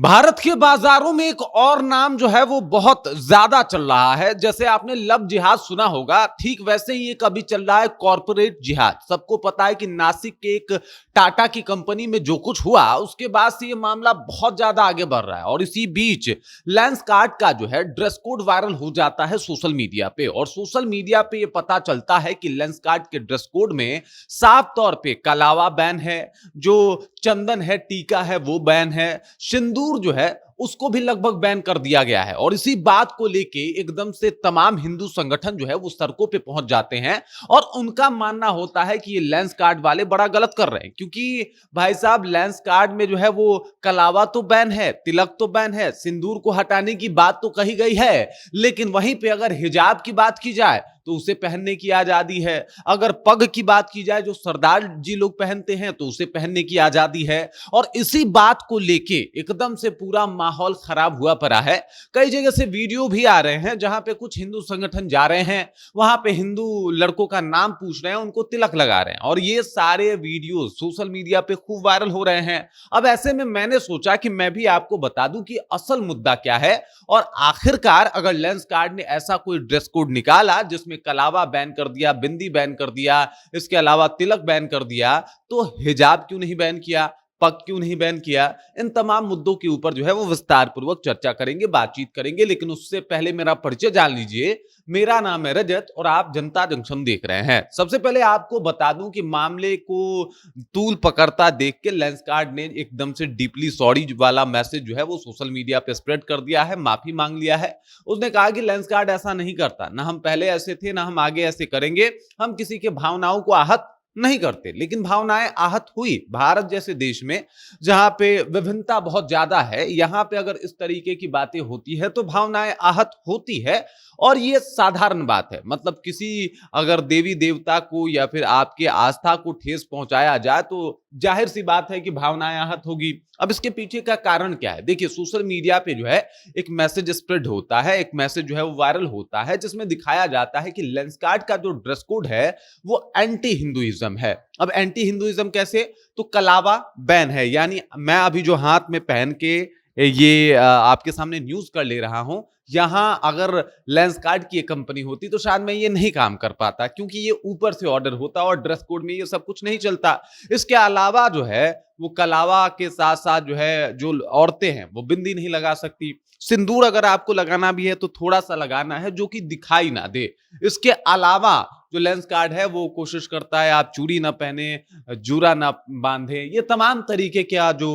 भारत के बाजारों में एक और नाम जो है वो बहुत ज्यादा चल रहा है। जैसे आपने लव जिहाद सुना होगा, ठीक वैसे ही एक अभी चल रहा है कॉर्पोरेट जिहाद। सबको पता है कि नासिक के एक टाटा की कंपनी में जो कुछ हुआ उसके बाद से ये मामला बहुत ज्यादा आगे बढ़ रहा है और इसी बीच लेंसकार्ट का जो है ड्रेस कोड वायरल हो जाता है सोशल मीडिया पे। और सोशल मीडिया पे ये पता चलता है कि लेंसकार्ट के ड्रेस कोड में साफ तौर पे कलावा बैन है, जो चंदन है, टीका है, वो बैन है, सिंदूर जो है उसको भी लगभग बैन कर दिया गया है। और इसी बात को लेके एकदम से तमाम हिंदू संगठन जो है वो सड़कों पे पहुंच जाते हैं और उनका मानना होता है कि ये लेंस कार्ड वाले बड़ा गलत कर रहे हैं, क्योंकि भाई साहब लेंस कार्ड में जो है वो कलावा तो बैन है, तिलक तो बैन है, सिंदूर को हटाने की बात तो कही गई है, लेकिन वहीं पे अगर हिजाब की बात की जाए तो उसे पहनने की आजादी है। अगर पग की बात की जाए जो सरदार जी लोग पहनते हैं तो उसे पहनने की आजादी है। और इसी बात को लेके एकदम से पूरा माहौल खराब हुआ पड़ा है। कई जगह से वीडियो भी आ रहे हैं जहां पे कुछ हिंदू संगठन जा रहे हैं, वहां पे हिंदू लड़कों का नाम पूछ रहे हैं, उनको तिलक लगा रहे हैं और ये सारे वीडियो सोशल मीडिया पे खूब वायरल हो रहे हैं। अब ऐसे में मैंने सोचा कि मैं भी आपको बता दूं कि असल मुद्दा क्या है और आखिरकार अगर लेंस कार्ड ने ऐसा कोई ड्रेस कोड निकाला जिसमें कलावा बैन कर दिया, बिंदी बैन कर दिया, इसके अलावा तिलक बैन कर दिया, तो हिजाब क्यों नहीं बैन किया, पग क्यों नहीं बैन किया। इन तमाम मुद्दों के ऊपर जो है वो विस्तार पूर्वक चर्चा करेंगे, बातचीत करेंगे, लेकिन उससे पहले मेरा परिचय जान लीजिए। मेरा नाम है रजत और आप जनता जंक्शन देख रहे हैं। सबसे पहले आपको बता दूं कि मामले को तूल पकड़ता देख के लेंसकार्ट ने एकदम से डीपली सॉरी वाला मैसेज जो है वो सोशल मीडिया पे स्प्रेड कर दिया है, माफी मांग लिया है। उसने कहा कि लेंसकार्ट ऐसा नहीं करता, ना हम पहले ऐसे थे ना हम आगे ऐसे करेंगे, हम किसी के भावनाओं को आहत नहीं करते। लेकिन भावनाएं आहत हुई भारत जैसे देश में जहां पे विभिन्नता बहुत ज्यादा है, यहां पे अगर इस तरीके की बातें होती है तो भावनाएं आहत होती है और ये साधारण बात है। मतलब किसी अगर देवी देवता को या फिर आपके आस्था को ठेस पहुंचाया जाए तो जाहिर सी बात है कि भावनाएं आहत होगी। अब इसके पीछे का कारण क्या है? देखिए, सोशल मीडिया पे जो है एक मैसेज स्प्रेड होता है, एक मैसेज जो है वो वायरल होता है जिसमें दिखाया जाता है कि लेंसकार्ट का जो ड्रेस कोड है वो एंटी हिंदुइज्म है। अब एंटी हिंदुइज्म कैसे? तो कलावा बैन है, यानी मैं अभी जो हाथ में पहन के ये आपके सामने न्यूज कर ले रहा हूं, यहां अगर लेंसकार्ट की एक कंपनी होती तो शायद मैं ये नहीं काम कर पाता, क्योंकि ये ऊपर से ऑर्डर होता और ड्रेस कोड में ये सब कुछ नहीं चलता। इसके अलावा जो है वो कलावा के साथ साथ जो है जो औरतें हैं वो बिंदी नहीं लगा सकती। सिंदूर अगर आपको लगाना भी है तो थोड़ा सा लगाना है जो कि दिखाई ना दे। इसके अलावा जो लेंस कार्ड है वो कोशिश करता है आप चूड़ी ना पहने, जूरा ना बांधे, ये तमाम तरीके का जो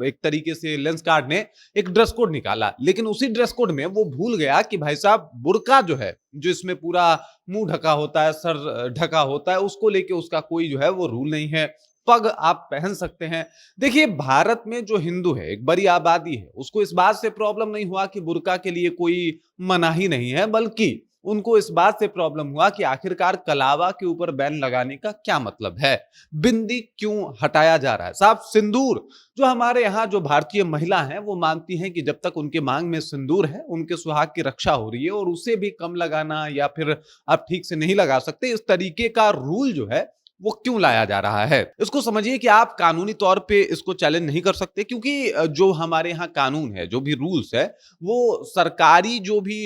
एक तरीके से लेंस कार्ड ने एक ड्रेस कोड निकाला। लेकिन उसी ड्रेस कोड में वो भूल गया कि भाई साहब बुर्का जो है, जो इसमें पूरा मुंह ढका होता है, सर ढका होता है, उसको लेके उसका कोई जो है वो रूल नहीं है। पग आप पहन सकते हैं। देखिए, भारत में जो हिंदू है, एक बड़ी आबादी है, उसको इस बात से प्रॉब्लम नहीं हुआ कि बुर्का के लिए कोई मनाही नहीं है, बल्कि उनको इस बात से प्रॉब्लम हुआ कि आखिरकार कलावा के ऊपर बैन लगाने का क्या मतलब है, बिंदी क्यों हटाया जा रहा है। साहब, सिंदूर जो हमारे यहाँ जो भारतीय महिला हैं वो मानती हैं कि जब तक उनके मांग में सिंदूर है उनके सुहाग की रक्षा हो रही है, और उसे भी कम लगाना या फिर आप ठीक से नहीं लगा सकते, इस तरीके का रूल जो है वो क्यों लाया जा रहा है। इसको समझिए कि आप कानूनी तौर पे इसको चैलेंज नहीं कर सकते, क्योंकि जो हमारे यहाँ कानून है, जो भी रूल्स है, वो सरकारी जो भी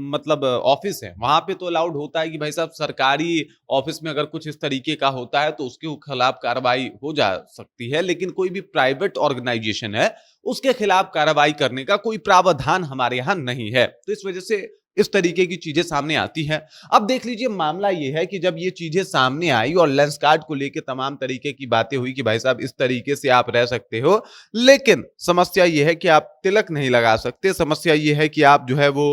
मतलब ऑफिस है वहां पे तो अलाउड होता है कि भाई साहब सरकारी ऑफिस में अगर कुछ इस तरीके का होता है तो उसके खिलाफ कार्रवाई हो जा सकती है। लेकिन कोई भी प्राइवेट ऑर्गेनाइजेशन है उसके खिलाफ कार्रवाई करने का कोई प्रावधान हमारे यहाँ नहीं है। तो इस वजह से इस तरीके की चीजें सामने आती हैं। अब देख लीजिए, मामला यह है कि जब ये चीजें सामने आई और लेंसकार्ट को लेकर तमाम तरीके की बातें हुई कि भाई साहब इस तरीके से आप रह सकते हो, लेकिन समस्या यह है कि आप तिलक नहीं लगा सकते। समस्या यह है कि आप जो है वो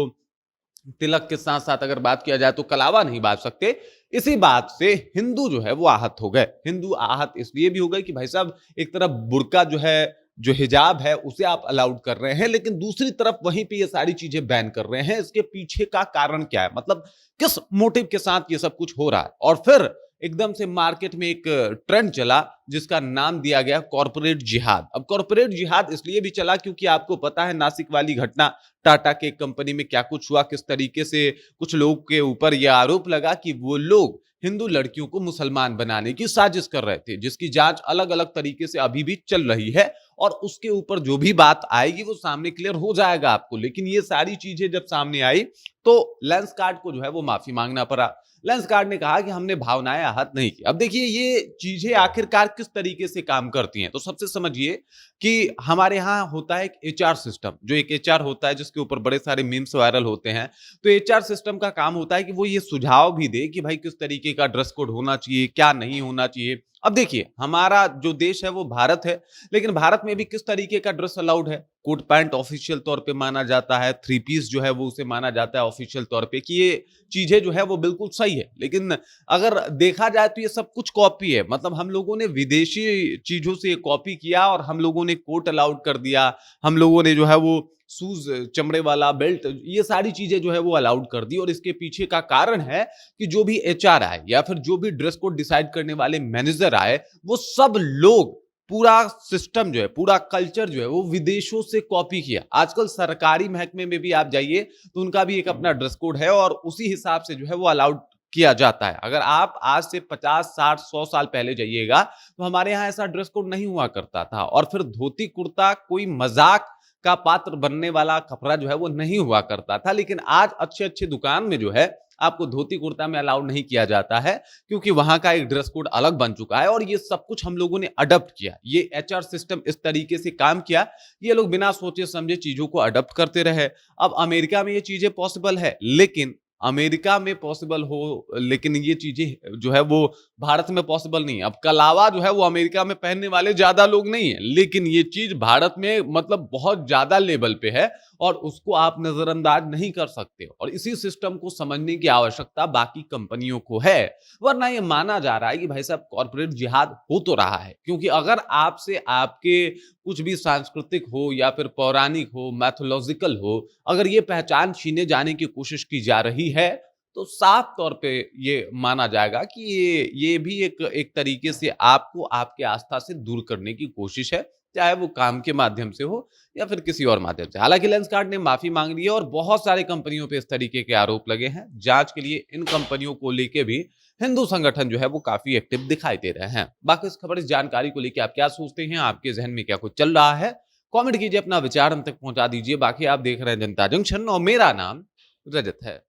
तिलक के साथ साथ अगर बात किया जाए तो कलावा नहीं बांध सकते। इसी बात से हिंदू जो है वो आहत हो गए। हिंदू आहत इसलिए भी हो गए कि भाई साहब एक तरफ बुर्का जो है, जो हिजाब है, उसे आप अलाउड कर रहे हैं, लेकिन दूसरी तरफ वहीं पे ये सारी चीजें बैन कर रहे हैं। इसके पीछे का कारण क्या है? मतलब किस मोटिव के साथ ये सब कुछ हो रहा है? और फिर एकदम से मार्केट में एक ट्रेंड चला जिसका नाम दिया गया कॉर्पोरेट जिहाद। अब कॉर्पोरेट जिहाद इसलिए भी चला क्योंकि आपको पता है नासिक वाली घटना, टाटा के कंपनी में क्या कुछ हुआ, किस तरीके से कुछ लोग के ऊपर यह आरोप लगा कि वो लोग हिंदू लड़कियों को मुसलमान बनाने की साजिश कर रहे थे, जिसकी जांच अलग अलग तरीके से अभी भी चल रही है और उसके ऊपर जो भी बात आएगी वो सामने क्लियर हो जाएगा आपको। लेकिन ये सारी चीजें जब सामने आई तो लेंसकार्ट को जो है वो माफी मांगना पड़ा। लेंसकार्ट ने कहा कि हमने भावनाएं आहत नहीं की। अब देखिए ये चीजें आखिरकार किस तरीके से काम करती हैं, तो सबसे समझिए कि हमारे यहाँ होता है एक एचआर सिस्टम, जो एक एचआर होता है जिसके ऊपर बड़े सारे मीम्स वायरल होते हैं। तो एचआर सिस्टम का काम होता है कि वो ये सुझाव भी दे कि भाई किस तरीके का ड्रेस कोड होना चाहिए, क्या नहीं होना चाहिए। अब देखिए हमारा जो देश है वो भारत है, लेकिन भारत में भी किस तरीके का ड्रेस अलाउड है। कोट पैंट ऑफिशियल तौर पे माना जाता है, थ्री पीस जो है वो उसे माना जाता है ऑफिशियल तौर पे कि ये चीजें जो है वो बिल्कुल सही है। लेकिन अगर देखा जाए तो ये सब कुछ कॉपी है, मतलब हम लोगों ने विदेशी चीजों से कॉपी किया और हम लोगों ने कोट अलाउड कर दिया, हम लोगों ने जो है वो शूज, चमड़े वाला बेल्ट, ये सारी चीजें जो है वो अलाउड कर दी। और इसके पीछे का कारण है कि जो भी एचआर आए या फिर जो भी ड्रेस कोड डिसाइड करने वाले मैनेजर आए, वो सब लोग पूरा सिस्टम जो है, पूरा कल्चर जो है वो विदेशों से कॉपी किया। आजकल सरकारी महकमे में भी आप जाइए तो उनका भी एक अपना ड्रेस कोड है और उसी हिसाब से जो है वो अलाउड किया जाता है। अगर आप आज से 50, 60, 100 साल पहले जाइएगा तो हमारे यहाँ ऐसा ड्रेस कोड नहीं हुआ करता था। और फिर धोती कुर्ता कोई मजाक का पात्र बनने वाला कपड़ा जो है वो नहीं हुआ करता था। लेकिन आज अच्छे अच्छे दुकान में जो है आपको धोती कुर्ता में अलाउड नहीं किया जाता है, क्योंकि वहां का एक ड्रेस कोड अलग बन चुका है। और ये सब कुछ हम लोगों ने अडॉप्ट किया, ये एचआर सिस्टम इस तरीके से काम किया, ये लोग बिना सोचे समझे चीजों को अडॉप्ट करते रहे। अब अमेरिका में ये चीजें पॉसिबल है, लेकिन अमेरिका में पॉसिबल हो, लेकिन ये चीजें जो है वो भारत में पॉसिबल नहीं है। अब कलावा जो है वो अमेरिका में पहनने वाले ज्यादा लोग नहीं है, लेकिन ये चीज भारत में मतलब बहुत ज्यादा लेवल पे है और उसको आप नजरअंदाज नहीं कर सकते। और इसी सिस्टम को समझने की आवश्यकता बाकी कंपनियों को है, वरना ये माना जा रहा है कि भाई साहब कॉर्पोरेट जिहाद हो तो रहा है। क्योंकि अगर आपसे आपके कुछ भी सांस्कृतिक हो या फिर पौराणिक हो, मैथोलॉजिकल हो, अगर ये पहचान छीने जाने की कोशिश की जा रही है तो साफ तौर पे ये माना जाएगा कि ये भी एक एक तरीके से आपको आपके आस्था से दूर करने की कोशिश है, चाहे वो काम के माध्यम से हो या फिर किसी और माध्यम से। हालांकि लेंसकार्ट ने माफी मांग ली है और बहुत सारे कंपनियों पे इस तरीके के आरोप लगे हैं। जांच के लिए इन कंपनियों को लेके भी हिंदू संगठन जो है वो काफी एक्टिव दिखाई दे रहे हैं। बाकी इस खबर, इस जानकारी को लेकर आप क्या सोचते हैं, आपके जहन में क्या कुछ चल रहा है, कमेंट कीजिए, अपना विचार हम तक पहुंचा दीजिए। बाकी आप देख रहे हैं जनता जंक्शन और मेरा नाम रजत है।